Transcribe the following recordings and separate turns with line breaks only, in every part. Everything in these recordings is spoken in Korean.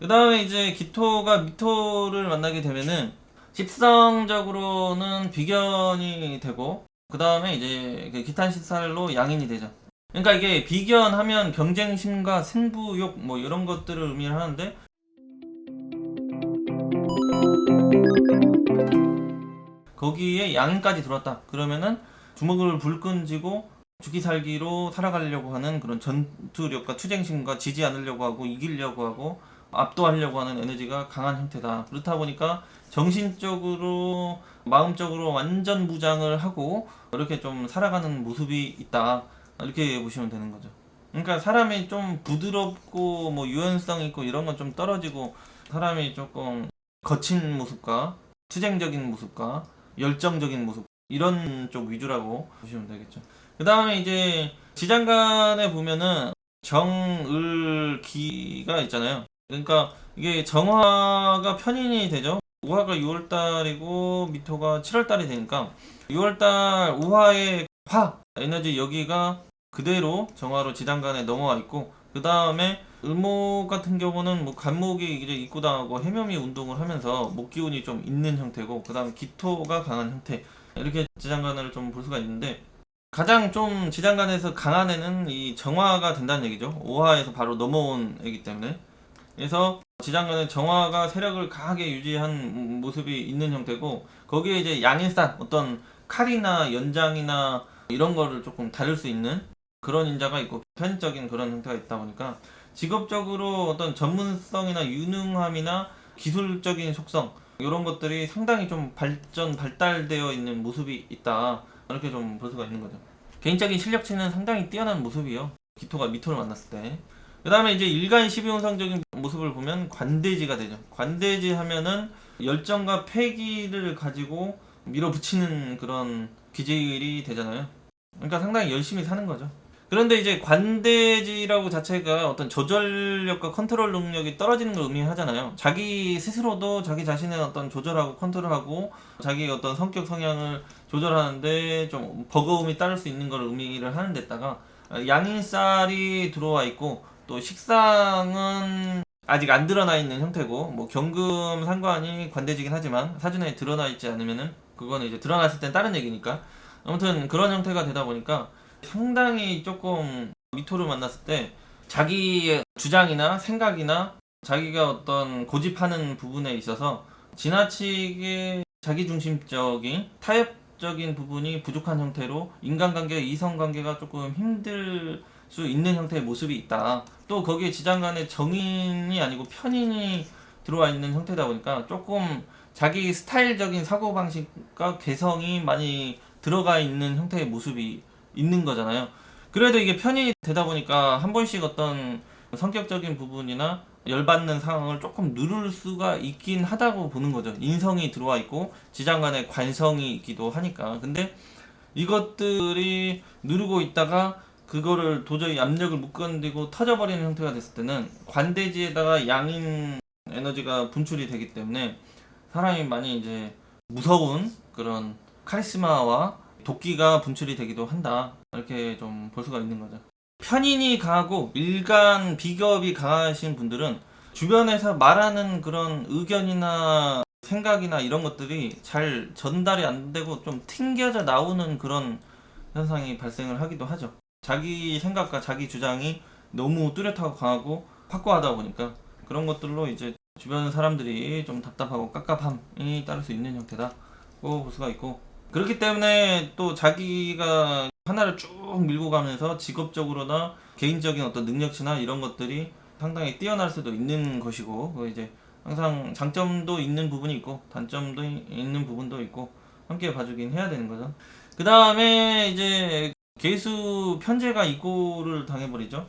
그 다음에 이제 기토가 미토를 만나게 되면은 집성적으로는 비견이 되고, 그 다음에 이제 그 기탄식살로 양인이 되죠. 그러니까 이게 비견하면 경쟁심과 승부욕 뭐 이런 것들을 의미를 하는데, 거기에 양인까지 들어왔다 그러면은 주먹을 불끈 쥐고 죽기 살기로 살아가려고 하는 그런 전투력과 투쟁심과 지지 않으려고 하고 이기려고 하고 압도하려고 하는 에너지가 강한 형태다. 그렇다 보니까 정신적으로 마음적으로 완전 무장을 하고 이렇게 좀 살아가는 모습이 있다. 이렇게 보시면 되는 거죠. 그러니까 사람이 좀 부드럽고 뭐 유연성 있고 이런 건 좀 떨어지고, 사람이 조금 거친 모습과 투쟁적인 모습과 열정적인 모습, 이런 쪽 위주라고 보시면 되겠죠. 그 다음에 이제 지장간에 보면은 정을기가 있잖아요. 그러니까 이게 정화가 편인이 되죠. 우화가 6월달이고 미토가 7월달이 되니까 6월달 우화의 화 에너지 여기가 그대로 정화로 지장간에 넘어와 있고, 그 다음에 을목 같은 경우는 뭐 간목이 이제 입고당하고 해묘미 운동을 하면서 목 기운이 좀 있는 형태고, 그 다음에 기토가 강한 형태, 이렇게 지장간을 좀 볼 수가 있는데, 가장 좀 지장간에서 강한 애는 이 정화가 된다는 얘기죠. 오화에서 바로 넘어온 애기 때문에. 그래서 지장간의 정화가 세력을 강하게 유지한 모습이 있는 형태고, 거기에 이제 양일산 어떤 칼이나 연장이나 이런 거를 조금 다룰 수 있는 그런 인자가 있고 편적인 그런 형태가 있다 보니까 직업적으로 어떤 전문성이나 유능함이나 기술적인 속성 이런 것들이 상당히 좀 발달되어 있는 모습이 있다, 이렇게 좀 볼 수가 있는 거죠. 개인적인 실력치는 상당히 뛰어난 모습이요, 기토가 미토를 만났을 때. 그 다음에 이제 일간 12형상적인 모습을 보면 관대지가 되죠. 관대지 하면은 열정과 패기를 가지고 밀어붙이는 그런 기질이 되잖아요. 그러니까 상당히 열심히 사는 거죠. 그런데 이제 관대지라고 자체가 어떤 조절력과 컨트롤 능력이 떨어지는 걸 의미하잖아요. 자기 스스로도 자기 자신의 어떤 조절하고 컨트롤하고 자기 어떤 성격 성향을 조절하는데 좀 버거움이 따를 수 있는 걸 의미를 하는 데다가 양인살이 들어와 있고, 또 식상은 아직 안 드러나 있는 형태고, 뭐 경금 상관이 관대지긴 하지만 사전에 드러나 있지 않으면은 그거는 이제 드러났을 땐 다른 얘기니까, 아무튼 그런 형태가 되다 보니까 상당히 조금 미토를 만났을 때 자기의 주장이나 생각이나 자기가 어떤 고집하는 부분에 있어서 지나치게 자기중심적인 타협적인 부분이 부족한 형태로 인간관계, 이성관계가 조금 힘들 수 있는 형태의 모습이 있다. 또 거기에 지장간에 정인이 아니고 편인이 들어와 있는 형태다 보니까 조금 자기 스타일적인 사고방식과 개성이 많이 들어가 있는 형태의 모습이 있는 거잖아요. 그래도 이게 편인이 되다 보니까 한 번씩 어떤 성격적인 부분이나 열받는 상황을 조금 누를 수가 있긴 하다고 보는 거죠. 인성이 들어와 있고 지장간에 관성이 있기도 하니까. 근데 이것들이 누르고 있다가 그거를 도저히 압력을 못 견디고 터져버리는 형태가 됐을 때는 관대지에다가 양인 에너지가 분출이 되기 때문에 사람이 많이 이제 무서운 그런 카리스마와 도끼가 분출이 되기도 한다, 이렇게 좀 볼 수가 있는 거죠. 편인이 강하고 일간 비겁이 강하신 분들은 주변에서 말하는 그런 의견이나 생각이나 이런 것들이 잘 전달이 안 되고 좀 튕겨져 나오는 그런 현상이 발생을 하기도 하죠. 자기 생각과 자기 주장이 너무 뚜렷하고 강하고 확고하다 보니까 그런 것들로 이제 주변 사람들이 좀 답답하고 깝깝함이 따를 수 있는 형태다고 볼 수가 있고, 그렇기 때문에 또 자기가 하나를 쭉 밀고 가면서 직업적으로나 개인적인 어떤 능력치나 이런 것들이 상당히 뛰어날 수도 있는 것이고, 그 이제 항상 장점도 있는 부분이 있고 단점도 있는 부분도 있고 함께 봐주긴 해야 되는 거죠. 그 다음에 이제 개수 편제가 이고를 당해버리죠.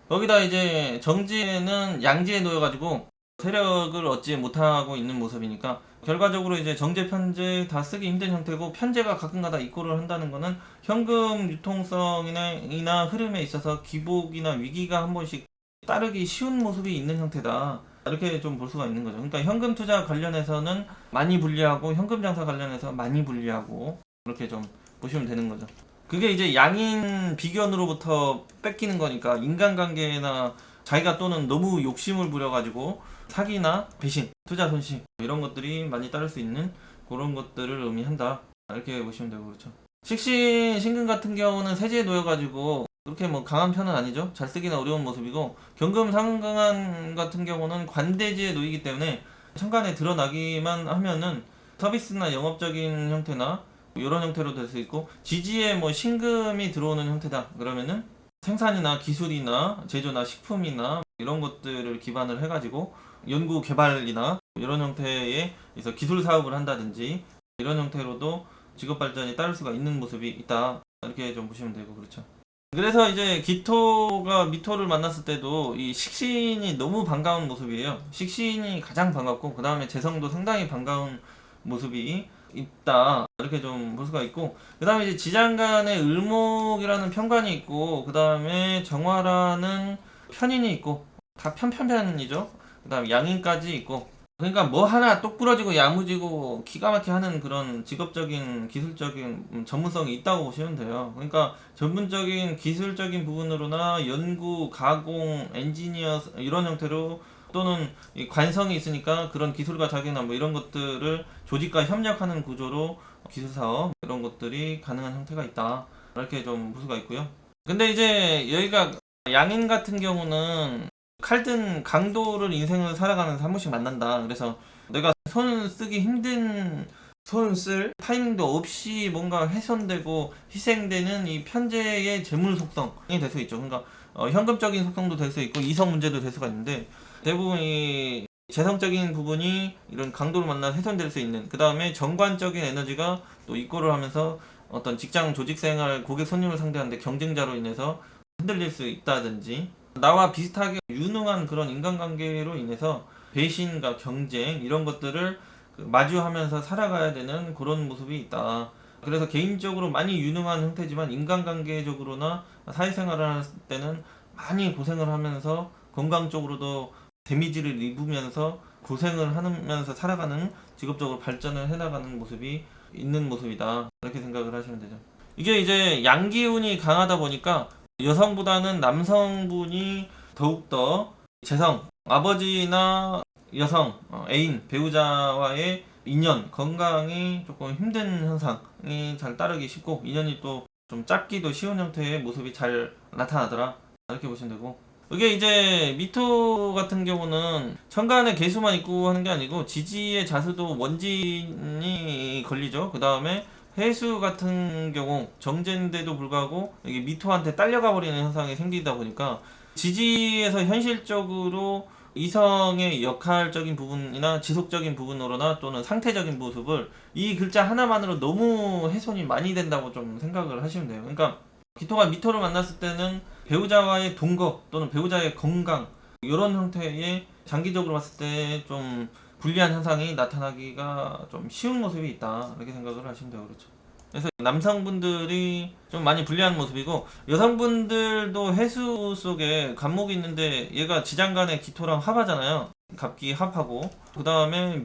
거기다 이제 정지에는 양지에 놓여가지고 세력을 얻지 못하고 있는 모습이니까 결과적으로 이제 정제 편제 다 쓰기 힘든 형태고, 편제가 가끔가다 이고를 한다는 거는 현금 유통성이나 흐름에 있어서 기복이나 위기가 한 번씩 따르기 쉬운 모습이 있는 형태다, 이렇게 좀 볼 수가 있는 거죠. 그러니까 현금 투자 관련해서는 많이 불리하고 현금 장사 관련해서 많이 불리하고, 그렇게 좀 보시면 되는 거죠. 그게 이제 양인 비견으로부터 뺏기는 거니까 인간관계나 자기가 또는 너무 욕심을 부려가지고 사기나 배신, 투자 손실 이런 것들이 많이 따를 수 있는 그런 것들을 의미한다. 이렇게 보시면 되고 그렇죠. 식신, 신금 같은 경우는 세지에 놓여가지고 그렇게 뭐 강한 편은 아니죠. 잘 쓰기는 어려운 모습이고 경금, 상금 같은 경우는 관대지에 놓이기 때문에 천간에 드러나기만 하면은 서비스나 영업적인 형태나 이런 형태로 될 수 있고 지지에 뭐 신금이 들어오는 형태다 그러면은 생산이나 기술이나 제조나 식품이나 이런 것들을 기반을 해가지고 연구 개발이나 이런 형태의 기술 사업을 한다든지 이런 형태로도 직업 발전이 따를 수가 있는 모습이 있다 이렇게 좀 보시면 되고 그렇죠. 그래서 이제 기토가 미토를 만났을 때도 이 식신이 너무 반가운 모습이에요. 식신이 가장 반갑고 그 다음에 재성도 상당히 반가운 모습이 있다 이렇게 좀 볼 수가 있고 그 다음에 이제 지장간에 을목이라는 편관이 있고 그 다음에 정화라는 편인이 있고 다 편편편이죠. 그 다음에 양인까지 있고 그러니까 뭐 하나 똑 부러지고 야무지고 기가 막히게 하는 그런 직업적인 기술적인 전문성이 있다고 보시면 돼요. 그러니까 전문적인 기술적인 부분으로나 연구, 가공, 엔지니어 이런 형태로 또는 이 관성이 있으니까 그런 기술과 자기나 뭐 이런 것들을 조직과 협력하는 구조로 기술 사업 이런 것들이 가능한 형태가 있다. 이렇게 좀 볼 수가 있고요. 근데 이제 여기가 양인 같은 경우는 칼든 강도를 인생을 살아가면서 한 번씩 만난다. 그래서 내가 손 쓰기 힘든 손 쓸 타이밍도 없이 뭔가 훼손되고 희생되는 이 편재의 재물 속성이 될 수 있죠. 그러니까 현금적인 속성도 될 수 있고 이성 문제도 될 수가 있는데 대부분 이 재성적인 부분이 이런 강도를 만나 훼손될 수 있는 그 다음에 정관적인 에너지가 또 입고를 하면서 어떤 직장 조직 생활 고객 손님을 상대하는데 경쟁자로 인해서 흔들릴 수 있다든지 나와 비슷하게 유능한 그런 인간관계로 인해서 배신과 경쟁 이런 것들을 마주하면서 살아가야 되는 그런 모습이 있다. 그래서 개인적으로 많이 유능한 형태지만 인간관계적으로나 사회생활을 할 때는 많이 고생을 하면서 건강적으로도 데미지를 입으면서 고생을 하면서 살아가는 직업적으로 발전을 해나가는 모습이 있는 모습이다. 이렇게 생각을 하시면 되죠. 이게 이제 양기운이 강하다 보니까 여성보다는 남성분이 더욱더 재성, 아버지나 여성, 애인, 배우자와의 인연, 건강이 조금 힘든 현상이 잘 따르기 쉽고 인연이 또 좀 짧기도 쉬운 형태의 모습이 잘 나타나더라. 이렇게 보시면 되고 이게 이제 미토 같은 경우는 천간에 개수만 있고 하는 게 아니고 지지의 자수도 원진이 걸리죠. 그 다음에 해수 같은 경우 정제인데도 불구하고 이게 미토한테 딸려가 버리는 현상이 생기다 보니까 지지에서 현실적으로 이성의 역할적인 부분이나 지속적인 부분으로나 또는 상태적인 모습을 이 글자 하나만으로 너무 훼손이 많이 된다고 좀 생각을 하시면 돼요. 그러니까 기토가 미토를 만났을 때는 배우자와의 동거 또는 배우자의 건강 이런 형태의 장기적으로 봤을 때 좀 불리한 현상이 나타나기가 좀 쉬운 모습이 있다 이렇게 생각을 하시면 돼요. 그렇죠. 그래서 남성분들이 좀 많이 불리한 모습이고 여성분들도 해수 속에 간목이 있는데 얘가 지장간에 기토랑 합하잖아요. 갑기 합하고 그 다음에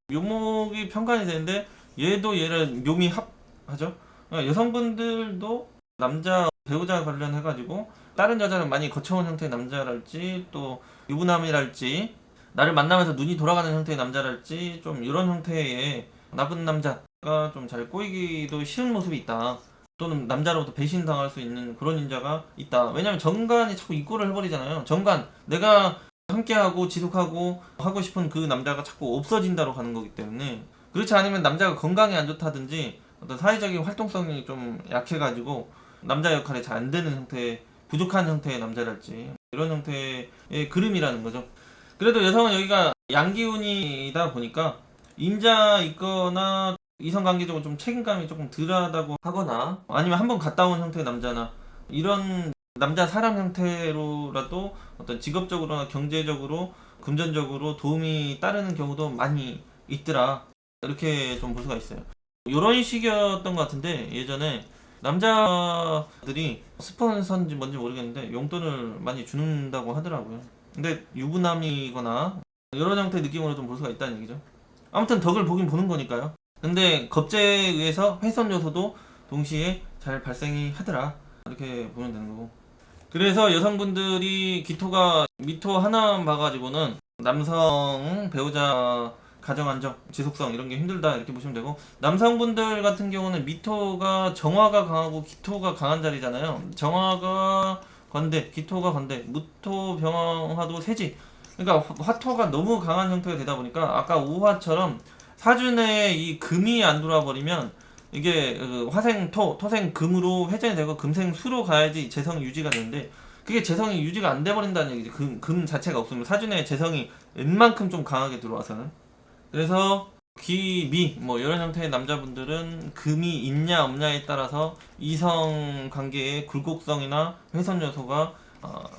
묘목이 편관이 되는데 얘도 얘를 묘미 합하죠. 그러니까 여성분들도 남자 배우자 관련해가지고 다른 여자를 많이 거쳐온 형태의 남자랄지 또 유부남이랄지 나를 만나면서 눈이 돌아가는 형태의 남자랄지 좀 이런 형태의 나쁜 남자가 좀 잘 꼬이기도 쉬운 모습이 있다. 또는 남자로부터 배신당할 수 있는 그런 인자가 있다. 왜냐면 정관이 자꾸 입고를 해버리잖아요. 정관 내가 함께하고 지속하고 하고 싶은 그 남자가 자꾸 없어진다로 가는 거기 때문에 그렇지 않으면 남자가 건강이 안 좋다든지 어떤 사회적인 활동성이 좀 약해가지고 남자 역할이 잘 안 되는 형태의 부족한 형태의 남자랄지 이런 형태의 그림이라는 거죠. 그래도 여성은 여기가 양기운이다 보니까 임자 있거나 이성관계적으로 좀 책임감이 조금 덜하다고 하거나 아니면 한번 갔다 온 형태의 남자나 이런 남자 사람 형태로라도 어떤 직업적으로나 경제적으로 금전적으로 도움이 따르는 경우도 많이 있더라. 이렇게 좀 볼 수가 있어요. 이런 식이었던 것 같은데 예전에 남자들이 스폰서인지 뭔지 모르겠는데 용돈을 많이 주는다고 하더라고요. 근데 유부남이거나 이런 형태의 느낌으로 좀 볼 수가 있다는 얘기죠. 아무튼 덕을 보긴 보는 거니까요. 근데 겁재에 의해서 훼손 요소도 동시에 잘 발생이 하더라. 이렇게 보면 되는 거고. 그래서 여성분들이 기토가 미토 하나만 봐가지고는 남성 배우자 가정안정, 지속성 이런 게 힘들다 이렇게 보시면 되고, 남성분들 같은 경우는 미토가 정화가 강하고 기토가 강한 자리잖아요. 정화가 관대, 기토가 관대, 무토 병화도 세지. 그러니까 화토가 너무 강한 형태가 되다 보니까 아까 오화처럼 사주에 이 금이 안 들어와 버리면 이게 화생토, 토생금으로 회전이 되고 금생수로 가야지 재성이 유지가 되는데, 그게 재성이 유지가 안 돼 버린다는 얘기지. 금 자체가 없으면 사주에 재성이 웬만큼 좀 강하게 들어와서는. 그래서 기, 미, 뭐 이런 형태의 남자분들은 금이 있냐 없냐에 따라서 이성 관계의 굴곡성이나 훼손 요소가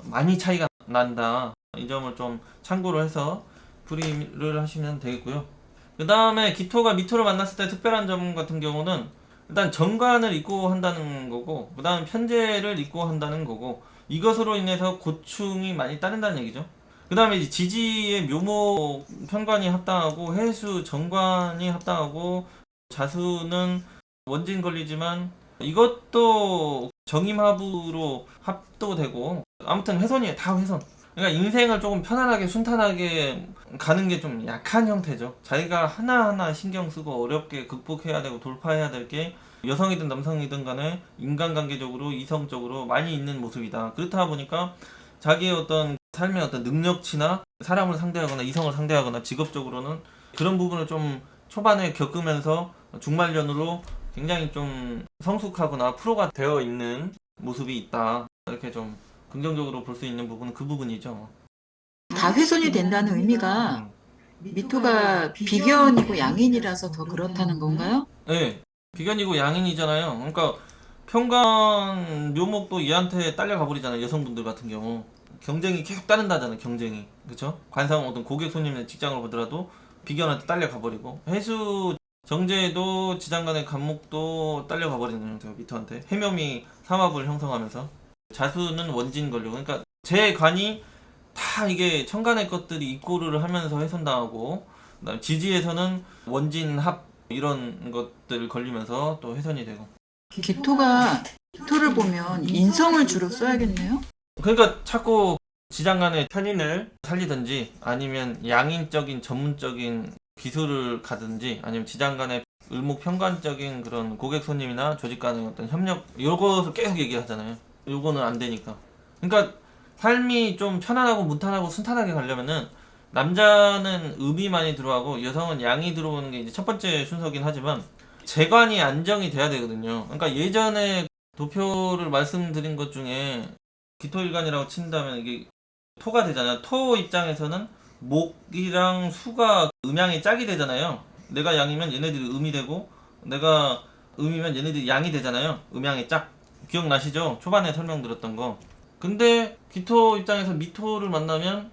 많이 차이가 난다. 이 점을 좀 참고로 해서 풀이를 하시면 되겠고요. 그 다음에 기토가 미토를 만났을 때 특별한 점 같은 경우는 일단 정관을 입고 한다는 거고, 그 다음 편제를 입고 한다는 거고, 이것으로 인해서 고충이 많이 따른다는 얘기죠. 그 다음에 이제 지지의 묘목 편관이 합당하고, 해수 정관이 합당하고, 자수는 원진 걸리지만 이것도 정임합으로 합도되고, 아무튼 훼손이에요. 다 훼손. 그러니까 인생을 조금 편안하게 순탄하게 가는 게 좀 약한 형태죠. 자기가 하나하나 신경 쓰고 어렵게 극복해야 되고 돌파해야 될 게 여성이든 남성이든 간에 인간관계적으로 이성적으로 많이 있는 모습이다. 그렇다 보니까 자기의 어떤 삶의 어떤 능력치나 사람을 상대하거나 이성을 상대하거나 직업적으로는 그런 부분을 좀 초반에 겪으면서 중말년으로 굉장히 좀 성숙하거나 프로가 되어 있는 모습이 있다. 이렇게 좀 긍정적으로 볼 수 있는 부분은 그 부분이죠.
다 훼손이 된다는 의미가
음.
미토가 비견이고 양인이라서 더 그렇다는 건가요?
네, 비견이고 양인이잖아요. 그러니까 평간 묘목도 얘한테 딸려가 버리잖아요. 여성분들 같은 경우 경쟁이 계속 따른다잖아요. 경쟁이, 그렇죠? 관상 어떤 고객 손님의 직장을 보더라도 비견한테 딸려가 버리고, 해수 정제도 지장간의 간목도 딸려가 버리는 형태가 미토한테 해묘미 삼합을 형성하면서, 자수는 원진 걸리고, 그러니까 제 관이 다 이게 천간의 것들이 입고를 하면서 훼손당하고, 그다음에 지지에서는 원진 합 이런 것들 걸리면서 또 훼손이 되고.
기토를 보면 인성을 주로 써야겠네요.
그러니까 자꾸 지장간의 편인을 살리든지, 아니면 양인적인 전문적인 기술을 가든지, 아니면 지장간의 을목편관적인 그런 고객 손님이나 조직 간의 어떤 협력, 요것을 계속 얘기하잖아요. 요거는 안 되니까. 그러니까 삶이 좀 편안하고 무탄하고 순탄하게 가려면은 남자는 음이 많이 들어가고 여성은 양이 들어오는 게 이제 첫 번째 순서긴 하지만 재관이 안정이 돼야 되거든요. 그러니까 예전에 도표를 말씀드린 것 중에 기토일간이라고 친다면 이게 토가 되잖아요. 토 입장에서는 목이랑 수가 음양이 짝이 되잖아요. 내가 양이면 얘네들이 음이 되고, 내가 음이면 얘네들이 양이 되잖아요. 음양의 짝. 기억나시죠? 초반에 설명드렸던 거. 근데 기토 입장에서 미토를 만나면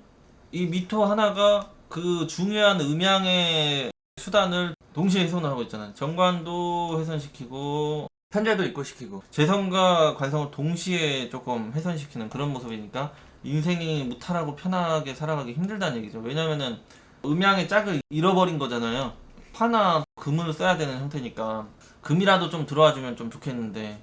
이 미토 하나가 그 중요한 음양의 수단을 동시에 훼손을 하고 있잖아요. 정관도 훼손시키고 편제도 입고시키고 재성과 관성을 동시에 조금 훼손시키는 그런 모습이니까 인생이 무탈하고 편하게 살아가기 힘들다는 얘기죠. 왜냐면은 음양의 짝을 잃어버린 거잖아요. 화나 금을 써야 되는 형태니까 금이라도 좀 들어와주면 좀 좋겠는데,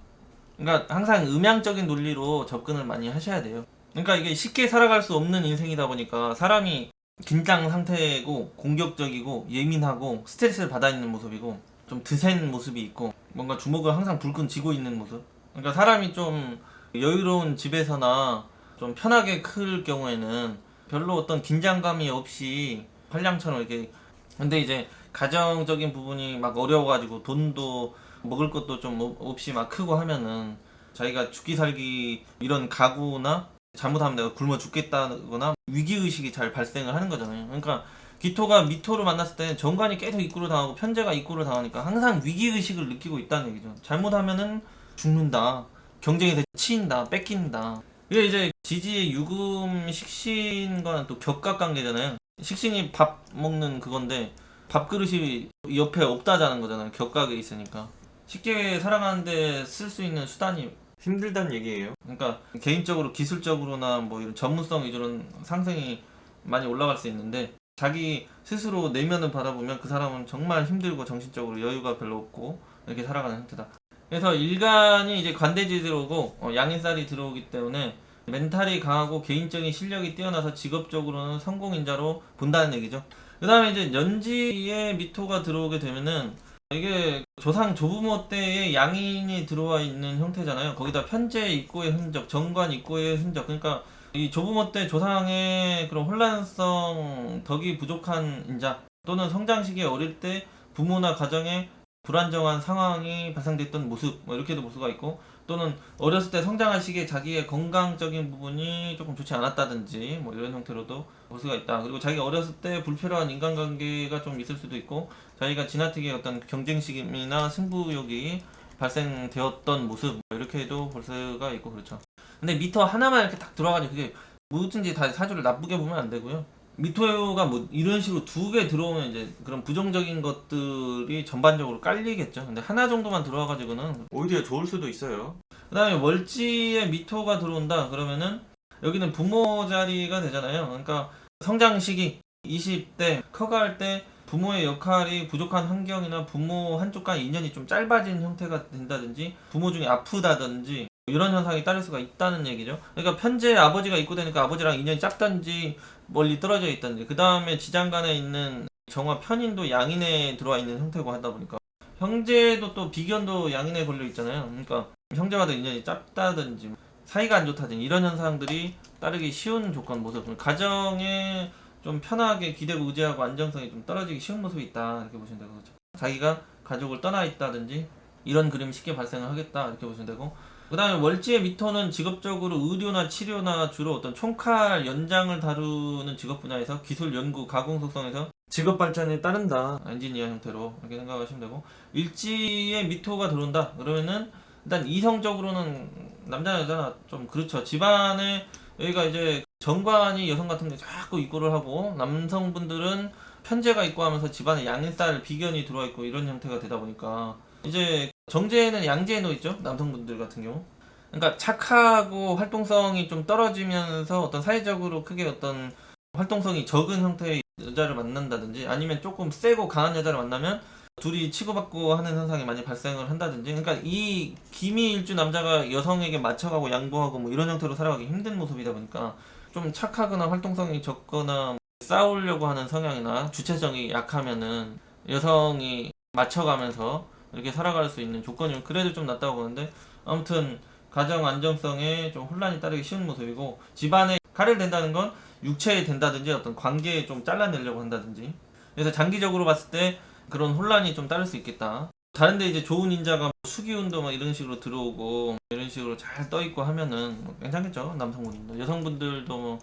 그러니까 항상 음양적인 논리로 접근을 많이 하셔야 돼요. 그러니까 이게 쉽게 살아갈 수 없는 인생이다 보니까 사람이 긴장 상태고 공격적이고 예민하고 스트레스를 받아 있는 모습이고 좀 드센 모습이 있고 뭔가 주먹을 항상 불끈 쥐고 있는 모습. 그러니까 사람이 좀 여유로운 집에서나 좀 편하게 클 경우에는 별로 어떤 긴장감이 없이 활량처럼 이렇게, 근데 이제 가정적인 부분이 막 어려워가지고 돈도 먹을 것도 좀 없이 막 크고 하면은 자기가 죽기 살기 이런 가구나 잘못하면 내가 굶어 죽겠다거나 위기의식이 잘 발생을 하는 거잖아요. 그러니까 기토가 미토를 만났을 때는 정관이 계속 입구를 당하고 편제가 입구를 당하니까 항상 위기의식을 느끼고 있다는 얘기죠. 잘못하면은 죽는다, 경쟁에서 치인다, 뺏긴다. 이게 이제 지지의 유금 식신과는 또 격각관계잖아요. 식신이 밥 먹는 그건데 밥그릇이 옆에 없다자는 거잖아요. 격각에 있으니까. 쉽게 살아가는데 쓸 수 있는 수단이 힘들다는 얘기예요. 그러니까 개인적으로 기술적으로나 뭐 이런 전문성 위주로는 상승이 많이 올라갈 수 있는데, 자기 스스로 내면을 바라보면 그 사람은 정말 힘들고 정신적으로 여유가 별로 없고 이렇게 살아가는 형태다. 그래서 일간이 이제 관대지 들어오고 양인살이 들어오기 때문에 멘탈이 강하고 개인적인 실력이 뛰어나서 직업적으로는 성공인자로 본다는 얘기죠. 그 다음에 이제 연지에 미토가 들어오게 되면은 이게 조상 조부모 때의 양인이 들어와 있는 형태잖아요. 거기다 편제 입고의 흔적, 정관 입고의 흔적. 그러니까 이 조부모 때 조상의 그런 혼란성, 덕이 부족한 인자 또는 성장 시기에 어릴 때 부모나 가정에 불안정한 상황이 발생됐던 모습, 뭐 이렇게도 볼 수가 있고, 또는 어렸을 때 성장할 시기에 자기의 건강적인 부분이 조금 좋지 않았다든지 뭐 이런 형태로도 볼 수가 있다. 그리고 자기가 어렸을 때 불필요한 인간관계가 좀 있을 수도 있고, 자기가 지나치게 어떤 경쟁심이나 승부욕이 발생되었던 모습, 뭐 이렇게도 볼 수가 있고 그렇죠. 근데 미터 하나만 이렇게 딱 들어가지고 그게 뭐든지 다 사주를 나쁘게 보면 안 되고요. 미토가 뭐 이런 식으로 두 개 들어오면 이제 그런 부정적인 것들이 전반적으로 깔리겠죠. 근데 하나 정도만 들어와가지고는 오히려 좋을 수도 있어요. 그 다음에 월지에 미토가 들어온다 그러면은 여기는 부모 자리가 되잖아요. 그러니까 성장 시기 20대 커갈 때 부모의 역할이 부족한 환경이나 부모 한쪽과 인연이 좀 짧아진 형태가 된다든지 부모 중에 아프다든지 이런 현상이 따를 수가 있다는 얘기죠. 그러니까 편제 아버지가 있고 되니까 아버지랑 인연이 짧든지 멀리 떨어져 있든지, 그 다음에 지장간에 있는 정화 편인도 양인에 들어와 있는 형태고 하다 보니까 형제도 또 비견도 양인에 걸려 있잖아요. 그러니까 형제와도 인연이 짧다든지 사이가 안 좋다든지 이런 현상들이 따르기 쉬운 조건 모습, 가정에 좀 편하게 기대고 의지하고 안정성이 좀 떨어지기 쉬운 모습이 있다 이렇게 보시면 되고, 그렇죠. 자기가 가족을 떠나 있다든지 이런 그림이 쉽게 발생을 하겠다 이렇게 보시면 되고, 그 다음에 월지의 미토는 직업적으로 의료나 치료나 주로 어떤 총칼 연장을 다루는 직업 분야에서 기술 연구 가공 속성에서 직업 발전에 따른다, 엔지니어 형태로 이렇게 생각하시면 되고, 일지의 미토가 들어온다 그러면은 일단 이성적으로는 남자나 여자나 좀 그렇죠. 집안에 여기가 이제 정관이 여성 같은 게 자꾸 입고를 하고, 남성분들은 편제가 있고 하면서 집안에 양인살 비견이 들어와 있고 이런 형태가 되다 보니까 이제 정제에는 양제에 놓여 있죠. 남성분들 같은 경우. 그러니까 착하고 활동성이 좀 떨어지면서 어떤 사회적으로 크게 어떤 활동성이 적은 형태의 여자를 만난다든지, 아니면 조금 세고 강한 여자를 만나면 둘이 치고받고 하는 현상이 많이 발생을 한다든지, 그러니까 이 기미일주 남자가 여성에게 맞춰가고 양보하고 뭐 이런 형태로 살아가기 힘든 모습이다 보니까 좀 착하거나 활동성이 적거나 싸우려고 하는 성향이나 주체성이 약하면은 여성이 맞춰가면서 이렇게 살아갈 수 있는 조건이면 그래도 좀 낫다고 보는데, 아무튼 가정 안정성에 좀 혼란이 따르기 쉬운 모습이고, 집안에 칼을 댄다는 건 육체에 댄다든지 어떤 관계에 좀 잘라내려고 한다든지, 그래서 장기적으로 봤을 때 그런 혼란이 좀 따를 수 있겠다. 다른데 이제 좋은 인자가 수기운도 막 이런 식으로 들어오고 이런 식으로 잘 떠있고 하면은 뭐 괜찮겠죠. 남성분들도. 여성분들도 뭐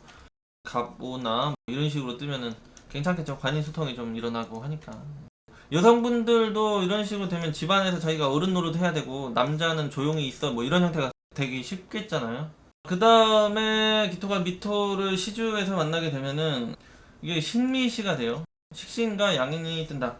갑오나 뭐 이런 식으로 뜨면은 괜찮겠죠. 관인소통이 좀 일어나고 하니까. 여성분들도 이런 식으로 되면 집안에서 자기가 어른 노릇 해야 되고 남자는 조용히 있어 뭐 이런 형태가 되기 쉽겠잖아요. 그 다음에 기토가 미토를 시주에서 만나게 되면은 이게 신미시가 돼요. 식신과 양인이 뜬다.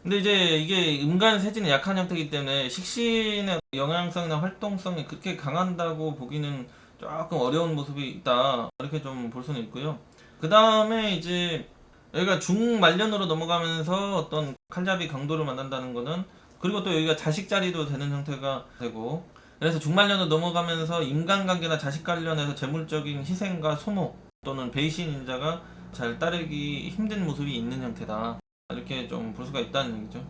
근데 이제 이게 음간세진의 약한 형태이기 때문에 식신의 영향성이나 활동성이 그렇게 강한다고 보기는 조금 어려운 모습이 있다 이렇게 좀 볼 수는 있고요. 그 다음에 이제 여기가 중말년으로 넘어가면서 어떤 칼잡이 강도를 만난다는 거는, 그리고 또 여기가 자식 자리도 되는 형태가 되고, 그래서 중말년으로 넘어가면서 인간관계나 자식 관련해서 재물적인 희생과 소모 또는 배신 인자가 잘 따르기 힘든 모습이 있는 형태다 이렇게 좀 볼 수가 있다는 얘기죠.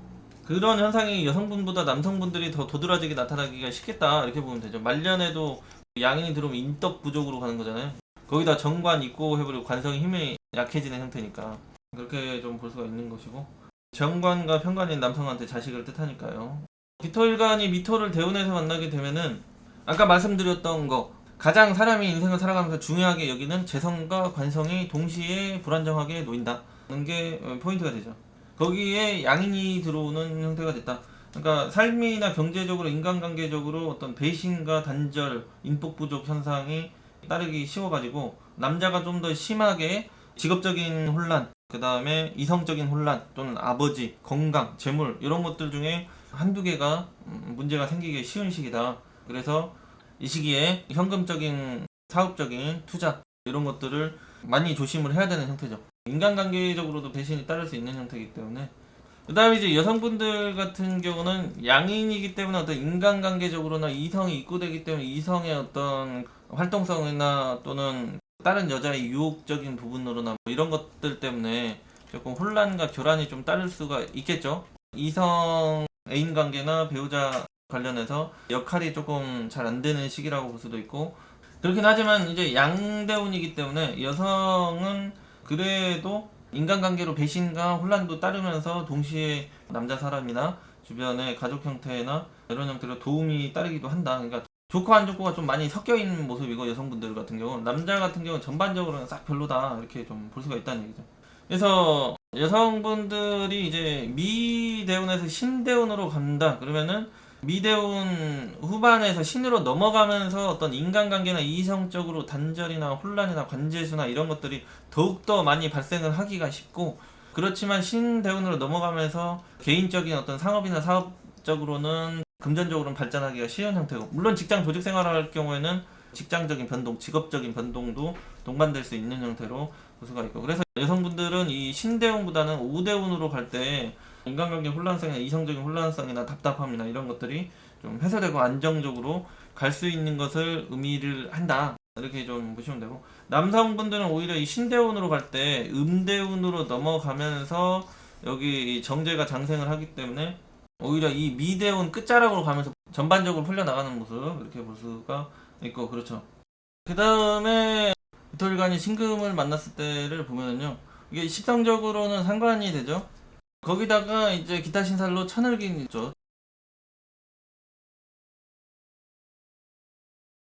그런 현상이 여성분보다 남성분들이 더 도드라지게 나타나기가 쉽겠다 이렇게 보면 되죠. 말년에도 양인이 들어오면 인덕 부족으로 가는 거잖아요. 거기다 정관 입고 해버리고 관성의 힘이 약해지는 형태니까 그렇게 좀 볼 수가 있는 것이고, 정관과 편관인 남성한테 자식을 뜻하니까요. 기토일간이 미토를 대운에서 만나게 되면은 아까 말씀드렸던 거, 가장 사람이 인생을 살아가면서 중요하게 여기는 재성과 관성이 동시에 불안정하게 놓인다는 게 포인트가 되죠. 거기에 양인이 들어오는 형태가 됐다. 그러니까 삶이나 경제적으로 인간관계적으로 어떤 배신과 단절, 인복 부족 현상이 따르기 쉬워가지고 남자가 좀 더 심하게 직업적인 혼란, 그 다음에 이성적인 혼란 또는 아버지, 건강, 재물 이런 것들 중에 한두 개가 문제가 생기기 쉬운 시기다. 그래서 이 시기에 현금적인 사업적인 투자 이런 것들을 많이 조심을 해야 되는 형태죠. 인간관계적으로도 배신이 따를 수 있는 형태이기 때문에. 그 다음에 이제 여성분들 같은 경우는 양인이기 때문에 어떤 인간관계적으로나 이성이 입고되기 때문에 이성의 어떤 활동성이나 또는 다른 여자의 유혹적인 부분으로나 뭐 이런 것들 때문에 조금 혼란과 교란이 좀 따를 수가 있겠죠. 이성 애인 관계나 배우자 관련해서 역할이 조금 잘 안 되는 시기라고 볼 수도 있고, 그렇긴 하지만 이제 양대운이기 때문에 여성은 그래도 인간관계로 배신과 혼란도 따르면서 동시에 남자 사람이나 주변의 가족 형태나 이런 형태로 도움이 따르기도 한다. 그러니까 좋고 안 좋고가 좀 많이 섞여 있는 모습이고, 여성분들 같은 경우는, 남자 같은 경우는 전반적으로는 싹 별로다 이렇게 좀 볼 수가 있다는 얘기죠. 그래서 여성분들이 이제 미대운에서 신대운으로 간다 그러면은, 미대운 후반에서 신으로 넘어가면서 어떤 인간관계나 이성적으로 단절이나 혼란이나 관제수나 이런 것들이 더욱더 많이 발생을 하기가 쉽고, 그렇지만 신대운으로 넘어가면서 개인적인 어떤 상업이나 사업적으로는 금전적으로는 발전하기가 쉬운 형태고, 물론 직장 조직 생활을 할 경우에는 직장적인 변동, 직업적인 변동도 동반될 수 있는 형태로 볼 수가 있고, 그래서 여성분들은 이 신대운보다는 오대운으로 갈 때 인간관계 혼란성이나 이성적인 혼란성이나 답답함이나 이런 것들이 좀 해소되고 안정적으로 갈 수 있는 것을 의미를 한다, 이렇게 좀 보시면 되고, 남성분들은 오히려 이 신대운으로 갈 때 음대운으로 넘어가면서 여기 이 정제가 장생을 하기 때문에 오히려 이 미대운 끝자락으로 가면서 전반적으로 풀려나가는 모습, 이렇게 볼 수가 있고, 그렇죠. 그 다음에 비토일간이 신금을 만났을 때를 보면은요, 이게 십성적으로는 상관이 되죠. 거기다가 이제 기타 신살로 천을긴 있죠.